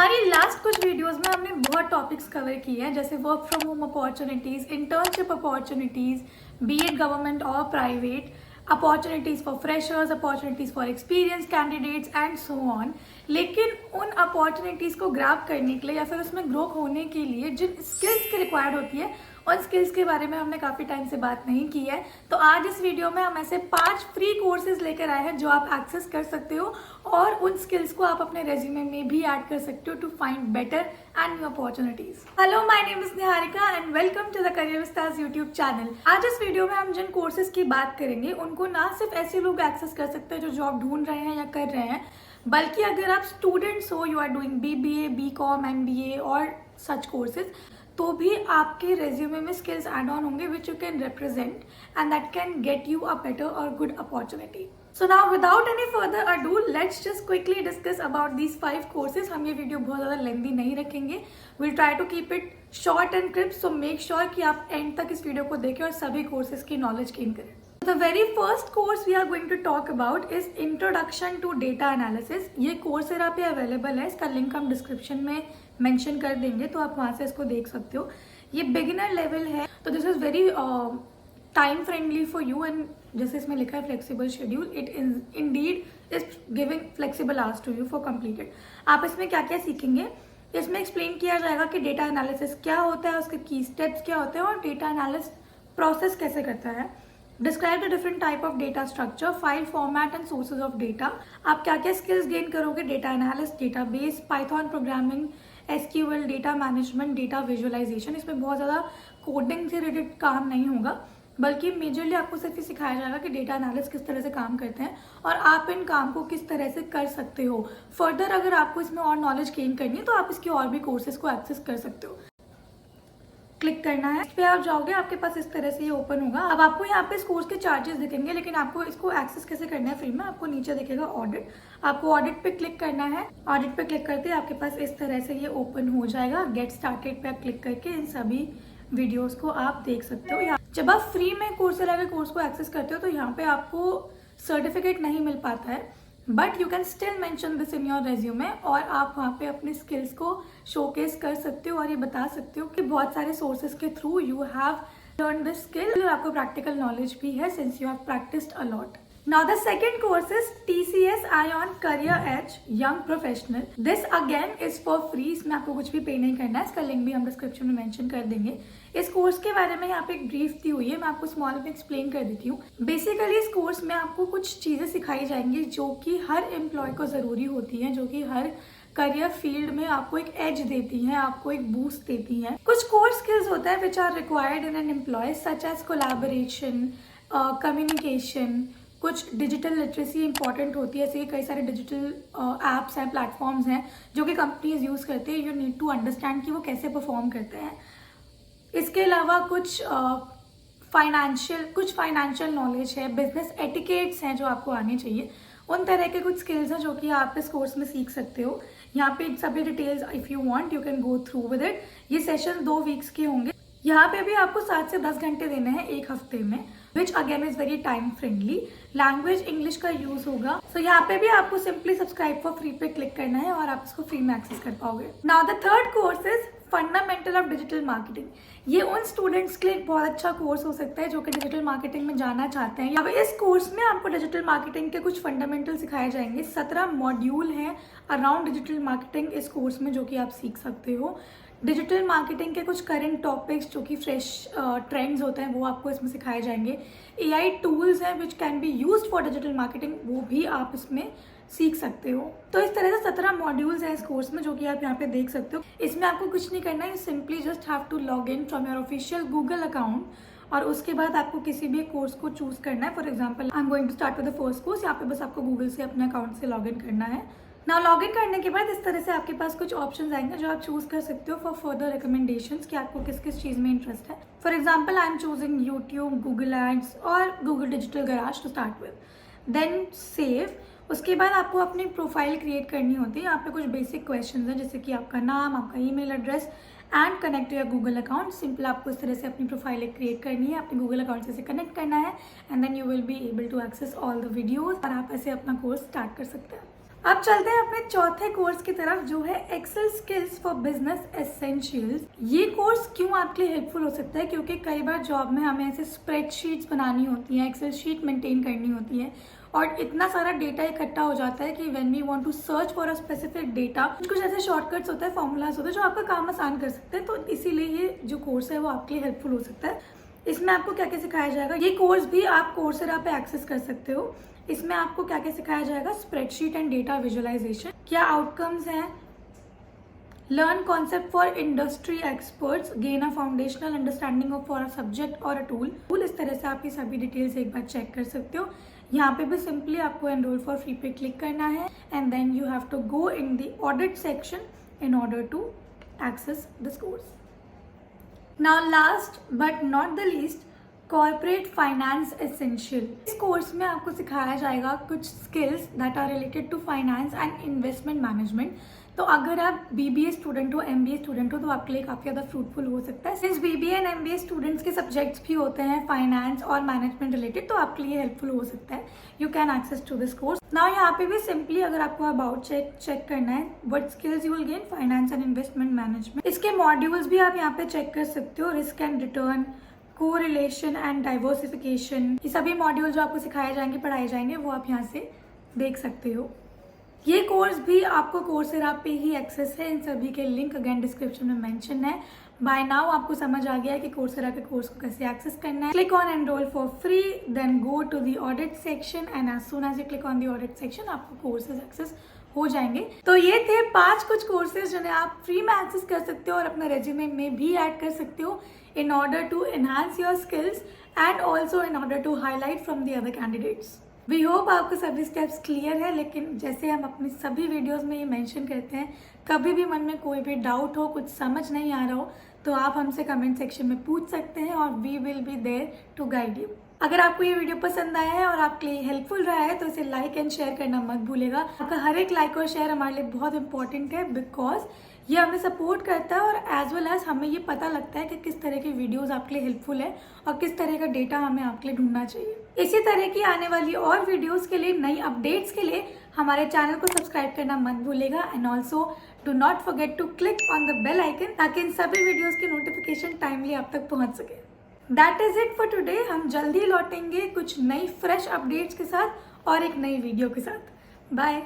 हमारी लास्ट कुछ वीडियोस में हमने बहुत टॉपिक्स कवर किए हैं, जैसे work from home opportunities, internship opportunities, be it government और private, opportunities for freshers, opportunities for experience candidates and so on. लेकिन उन अपॉर्चुनिटीज को ग्रैब करने के लिए या फिर उसमें ग्रो होने के लिए जिन स्किल्स की रिक्वायर्ड होती है, उन स्किल्स के बारे में हमने काफ़ी टाइम से बात नहीं की है। तो आज इस वीडियो में हम ऐसे 5 फ्री कोर्सेज लेकर आए हैं जो आप एक्सेस कर सकते हो और उन स्किल्स को आप अपने रेज्यूमे में भी ऐड कर सकते हो to find better and new opportunities. Hello, my name is Niharika and welcome to the career Vistaar YouTube channel. आज इस वीडियो में हम जिन कोर्सेज की बात करेंगे उनको ना सिर्फ ऐसे लोग एक्सेस कर सकते हैं जो जॉब ढूंढ रहे हैं या कर रहे हैं, बल्कि अगर आप स्टूडेंट्स हो, you are doing BBA, BCom, MBA और सच कोर्सेज, तो भी आपके रेज्यूमे में स्किल्स ऐड ऑन होंगे which you can represent and that can get you a better or good opportunity. So now without any further ado, let's just quickly discuss about these 5 courses. हम ये video बहुत ज़्यादा lengthy नहीं रखेंगे, will try to keep it short and crisp, so make sure कि आप and तक इस वीडियो को देखें और सभी कोर्सेज की नॉलेज गेन करें। The very first course we are going to talk about is Introduction to Data Analysis। ये Coursera पे अवेलेबल है, इसका लिंक हम डिस्क्रिप्शन में मेंशन कर देंगे, तो आप वहाँ से इसको देख सकते हो। ये बिगिनर लेवल है, तो this is very time friendly for you and जैसे इसमें लिखा है flexible schedule, it indeed is giving flexible hours to you for completed. आप इसमें क्या क्या सीखेंगे, इसमें एक्सप्लेन किया जाएगा कि डेटा एनालिसिस क्या होता है, उसके की स्टेप्स क्या होते हैं और डेटा एनालिसिस प्रोसेस कैसे करता है। Describe the different type of data structure, file format and sources of data. आप क्या क्या स्किल्स गेन करोगे, data analyst, database, Python programming, SQL, data management, data visualisation. इसमें बहुत ज़्यादा कोडिंग से रिलेटेड काम नहीं होगा, बल्कि मेजरली आपको सिर्फ ये सिखाया जाएगा कि डेटा एनालिस्ट किस तरह से काम करते हैं और आप इन काम को किस तरह से कर सकते हो। फर्दर अगर आपको इसमें और नॉलेज गेन करनी है तो आप इसके और भी कोर्सेज को एक्सेस कर सकते हो। क्लिक करना है, इस पे आप जाओगे, आपके पास इस तरह से ये ओपन होगा। अब आपको यहाँ पे इस कोर्स के चार्जेस दिखेंगे, लेकिन आपको इसको एक्सेस कैसे करना है फ्री में, आपको नीचे दिखेगा ऑडिट। आपको ऑडिट पे क्लिक करना है। ऑडिट पे क्लिक करते आपके पास इस तरह से ये ओपन हो जाएगा। गेट स्टार्टेड पे आप क्लिक करके इन सभी वीडियोस को आप देख सकते हो। जब आप फ्री में Coursera के कोर्स को एक्सेस करते हो तो यहाँ पे आपको सर्टिफिकेट नहीं मिल पाता है, but you can still mention this in your resume और आप वहाँ पे अपने स्किल्स को शोकेस कर सकते हो और ये बता सकते हो कि बहुत सारे सोर्सेज के through you have learn this skill और आपको प्रैक्टिकल नॉलेज भी है since you have practised a lot. Now the second course is TCS Ion Career Edge Young Professional. This again is for free. इसमें आपको कुछ भी पे नहीं करना है, इसका लिंक भी हम डिस्क्रिप्शन में मेंशन कर देंगे। इस कोर्स के बारे में यहाँ पे एक ब्रीफ दी हुई है, मैं आपको स्मॉल में एक्सप्लेन कर देती हूँ। बेसिकली इस कोर्स में आपको कुछ चीज़ें सिखाई जाएंगी जो कि हर एम्प्लॉय को ज़रूरी होती हैं, जो कि हर करियर फील्ड में आपको एक एज देती हैं, आपको एक बूस्ट देती हैं। कुछ कोर स्किल्स होता है which are required in an employ, such as collaboration, communication, कुछ डिजिटल लिटरेसी इंपॉर्टेंट होती है। ऐसे कई सारे डिजिटल एप्स हैं, प्लेटफॉर्म्स हैं जो कि कंपनीज यूज़ करते हैं, यू नीड टू अंडरस्टैंड कि वो कैसे परफॉर्म करते हैं। इसके अलावा कुछ फाइनेंशियल नॉलेज है, बिजनेस एटिकेट्स हैं जो आपको आने चाहिए। उन तरह के कुछ स्किल्स हैं जो कि आप इस कोर्स में सीख सकते हो। यहाँ पे सभी details if you want you can go through with it. ये सेशन 2 वीक्स के होंगे। यहाँ पे भी आपको 7 से 10 घंटे देने हैं एक हफ्ते में, which again is very time friendly. Language English का यूज होगा। सो यहाँ पे भी आपको सिंपली सब्सक्राइब फॉर फ्री पे क्लिक करना है और आप इसको फ्री में एक्सेस कर पाओगे। Now the third course is fundamental of digital marketing. ये उन स्टूडेंट्स के लिए एक बहुत अच्छा कोर्स हो सकता है जो कि डिजिटल मार्केटिंग में जाना चाहते हैं। अब इस कोर्स में आपको डिजिटल मार्केटिंग के कुछ फंडामेंटल सिखाए जाएंगे। 17 मॉड्यूल हैं अराउंड डिजिटल मार्केटिंग इस कोर्स में जो कि आप सीख सकते हो। डिजिटल मार्केटिंग के कुछ करंट टॉपिक्स जो कि फ्रेश ट्रेंड्स होते हैं वो आपको इसमें सिखाए जाएंगे। AI टूल्स हैं which can be used for digital marketing, वो भी आप इसमें सीख सकते हो। तो इस तरह से 17 मॉड्यूल्स हैं इस कोर्स में जो कि आप यहाँ पे देख सकते हो। इसमें आपको कुछ नहीं करना है, simply just have to log in from your official Google account और उसके बाद आपको किसी भी कोर्स को चूज करना है। For example I am going to start with the first course. यहाँ पे बस आपको गूगल से अपने अकाउंट से लॉग इन करना है। नाउ लॉग इन करने के बाद इस तरह से आपके पास कुछ ऑप्शंस आएंगे जो आप चूज कर सकते हो फॉर फर्दर रिकमेंडेशंस कि आपको किस किस चीज़ में इंटरेस्ट है। For example I am choosing YouTube, Google ads और Google digital garage to start with. Then save. उसके बाद आपको अपनी प्रोफाइल क्रिएट करनी होती है। यहाँ पे कुछ बेसिक क्वेश्चंस हैं जैसे कि आपका नाम, आपका email address and connect your Google account. Simple आपको इस तरह से अपनी प्रोफाइल क्रिएट करनी है, अपने गूगल अकाउंट से कनेक्ट करना है and then you will be able to access all the videos और आप ऐसे अपना कोर्स स्टार्ट कर सकते हैं। अब चलते हैं अपने चौथे कोर्स की तरफ, जो है Excel skills for business essentials. ये कोर्स क्यों आपके लिए हेल्पफुल हो सकता है, क्योंकि कई बार जॉब में हमें ऐसे स्प्रेडशीट्स बनानी होती हैं, एक्सेल शीट मेंटेन करनी होती है, और इतना सारा डेटा इकट्ठा हो जाता है कि when we want to search for a specific data, कुछ ऐसे शॉर्टकट्स होते हैं, फॉर्मूलाज होते हैं जो आपका काम आसान कर सकते हैं। तो इसीलिए ये जो कोर्स है वो आपके लिए हेल्पफुल हो सकता है। इसमें आपको क्या क्या सिखाया जाएगा, ये कोर्स भी आप कोर्सेरा पे एक्सेस कर सकते हो। इसमें आपको क्या क्या सिखाया जाएगा, स्प्रेडशीट एंड डेटा विजुअलाइजेशन, क्या आउटकम्स हैं, learn concept for industry experts, gain a foundational understanding of for a subject और अ टूल। इस तरह से आपकी सभी डिटेल्स एक बार चेक कर सकते हो। यहाँ पे भी सिंपली आपको एनरोल फॉर फ्री पे क्लिक करना है and then you have to go in the audit section in order to access this course. Now last but not the least, corporate finance essential. इस कोर्स में आपको सिखाया जाएगा कुछ skills that are related to finance and investment management. तो अगर आप BBA student हो, MBA स्टूडेंट हो, तो आपके लिए काफ़ी ज़्यादा फ्रूटफुल हो सकता है। Since BBA and MBA students के सब्जेक्ट्स भी होते हैं फाइनेंस और मैनेजमेंट रिलेटेड, तो आपके लिए हेल्पफुल हो सकता है। You can access to this course. Now यहाँ पे भी सिंपली अगर आपको अबाउट चेक करना है, what skills you will gain finance and investment management, इसके मॉड्यूल्स भी आप यहाँ पे चेक कर सकते हो। Risk and return, correlation and diversification, ये सभी मॉड्यूल जो आपको सिखाए जाएंगे, पढ़ाए जाएंगे, वो आप यहाँ से देख सकते हो। ये कोर्स भी आपको कोर्सेरा पे ही एक्सेस है। इन सभी के लिंक अगेन डिस्क्रिप्शन में मेंशन है। बाय नाउ आपको समझ आ गया है कि कोर्सेरा के कोर्स को कैसे एक्सेस करना है। Click on enrol for free, then go to the audit section and as soon as you click on the audit section आपको कोर्सेज एक्सेस हो जाएंगे। तो ये थे 5 कुछ कोर्सेज जिन्हें आप फ्री में एक्सेस कर सकते हो और अपने रेज्यूमे में भी ऐड कर सकते हो in order to enhance your skills and also in order to highlight from the other candidates. We hope आपको सभी स्टेप्स क्लियर है, लेकिन जैसे हम अपनी सभी वीडियोस में ये मेंशन करते हैं, कभी भी मन में कोई भी डाउट हो, कुछ समझ नहीं आ रहा हो, तो आप हमसे कमेंट सेक्शन में पूछ सकते हैं और we will be there to guide you. अगर आपको ये वीडियो पसंद आया है और आपके लिए हेल्पफुल रहा है तो इसे लाइक एंड शेयर करना मत भूलेगा। आपका हर एक लाइक और शेयर हमारे लिए बहुत इंपॉर्टेंट है, बिकॉज ये हमें सपोर्ट करता है और एज वेल एज हमें ये पता लगता है कि किस तरह की वीडियोस आपके लिए हेल्पफुल है और किस तरह का डेटा हमें आपके लिए ढूंढना चाहिए। इसी तरह की आने वाली और वीडियोस के लिए, नई अपडेट्स के लिए हमारे चैनल को सब्सक्राइब करना मत भूलेगा and also do not forget to click on the bell icon, ताकि इन सभी वीडियोज की नोटिफिकेशन टाइमली आप तक पहुंच सके। That is it for today. हम जल्दी लौटेंगे कुछ नई फ्रेश अपडेट्स के साथ और एक नई वीडियो के साथ। बाय।